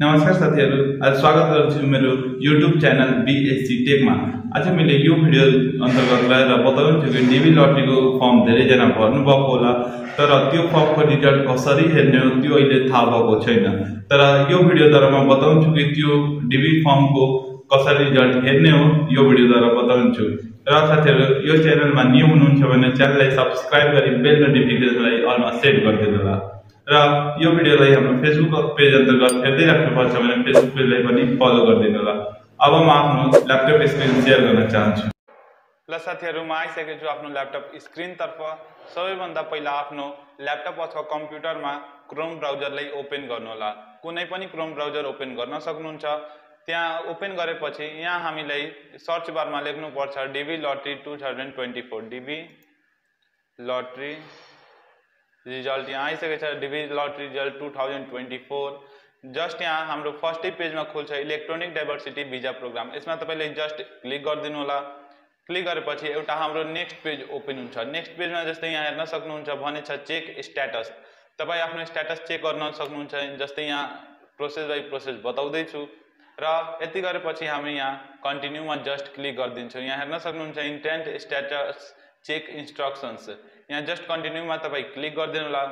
नमस्कार साथीहरु, आज स्वागत गर्छु मेरो YouTube च्यानल BSC टेक मा। आज मैले यो भिडियो अन्तर्गत रहेर बताउँछु कि डीबी लटरीको फर्म धेरै जना भर्नु भएको होला, तर त्यो फर्मको रिजल्ट कसरी हेर्ने हो त्यो अहिले थाहा भएको छैन। तर यो भिडियोद्वारा म बताउँछु कि त्यो डीबी फर्मको कसरी रिजल्ट हेर्ने हो यो भिडियोद्वारा बताउँछु। र साथीहरु, यो च्यानलमा न्यू हुनुहुन्छ भने च्यानललाई सब्स्क्राइब गरी बेल नोटिफिकेसनलाई अलमा सेट गरिदिनु होला। र यो भिडियोलाई हाम्रो फेसबुक पेज अन्तर्गत हेर्दै राख्नुपर्छ भने फेसबुक पेजलाई पनि फलो गरिदिनु होला। अब म आफ्नो ल्यापटप स्क्रिन शेयर गर्न चाहन्छु। ल साथीहरु, म आइसकेको छु आफ्नो ल्यापटप स्क्रिन तर्फ। सबैभन्दा पहिला आफ्नो ल्यापटप अथवा कम्प्युटरमा क्रोम ब्राउजरलाई ओपन गर्नु होला। कुनै पनि क्रोम ब्राउजर ओपन गर्न सक्नुहुन्छ। त्यहाँ ओपन गरेपछि यहाँ हामीलाई सर्च बारमा लेख्नु पर्छ dB lottery 2024 dB lottery result. यहाँ आइसकेको छ डीबी लटरी रिजल्ट 2024। जस्ट यहाँ हाम्रो फर्स्टै पेजमा खुल्छ इलेक्ट्रोनिक डाइभर्सिटी भिजा प्रोग्राम। यसमा तपाईले जस्ट क्लिक गरिदिनु होला। क्लिक गरेपछि एउटा हाम्रो नेक्स्ट पेज ओपन हुन्छ। नेक्स्ट पेजमा जस्तै यहाँ हेर्न सक्नुहुन्छ भने छ चेक स्ट्याटस। तपाई आफ्नो स्ट्याटस चेक गर्न सक्नुहुन्छ। जस्तै यहाँ प्रोसेस बाइ प्रोसेस बताउँदै छु र यति गरेपछि हामी यहाँ कन्टिन्यूमा जस्ट क्लिक गरिदिन्छौँ। यहाँ हेर्न सक्नुहुन्छ इन्टेन्ट स्ट्याटस चेक इन्स्ट्रक्सन्स। यहाँ जस्ट कन्टिन्यूमा तपाई क्लिक गरिदिनु होला।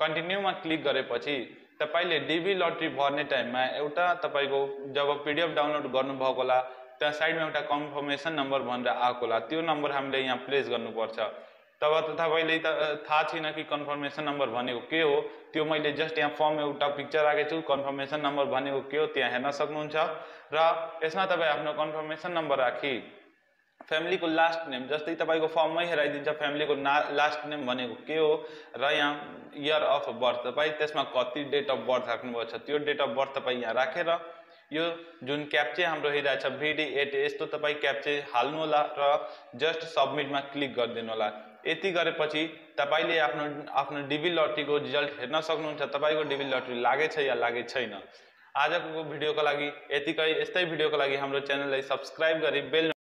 कन्टिन्यूमा क्लिक गरेपछि तपाईले डीबी लटरी भर्ने टाइममा एउटा तपाईको जब पीडीएफ डाउनलोड गर्नु भएको होला त्यहाँ साइडमा एउटा कन्फर्मेसन नम्बर भनेर आएको होला। त्यो नम्बर हामीले यहाँ प्लेस गर्नुपर्छ। तब तपाईले थाहा छैन कि कन्फर्मेसन नम्बर भनेको के हो, त्यो मैले जस्ट यहाँ फर्म एउटा पिक्चर राखेको छु। कन्फर्मेसन नम्बर भनेको के हो त्यहाँ हेर्न सक्नुहुन्छ। र यसमा तपाई आफ्नो कन्फर्मेसन नम्बर राखी फ्यामिली को लास्ट नेम, जस्तै तपाईको फर्ममै हेराइदिन्छ फ्यामिली को लास्ट नेम भनेको के हो र यहाँ इयर अफ बर्थ तपाई त्यसमा कति डेट अफ बर्थ राख्नुभएको छ त्यो डेट अफ बर्थ तपाई यहाँ राखेर यो जुन क्याप्चे हाम्रो हेरिरहेछ VD8 यस्तो तपाई क्याप्चे हाल्नु होला र जस्ट सबमिटमा क्लिक गरिदिनु होला। यति गरेपछि तपाईले आफ्नो डीबी लटरीको रिजल्ट हेर्न सक्नुहुन्छ। तपाईको डीबी लटरी लागेछ या लागेको छैन। आजको भिडियोको लागि यतिकै। यस्तै भिडियोको लागि हाम्रो च्यानललाई सब्स्क्राइब गरी बेल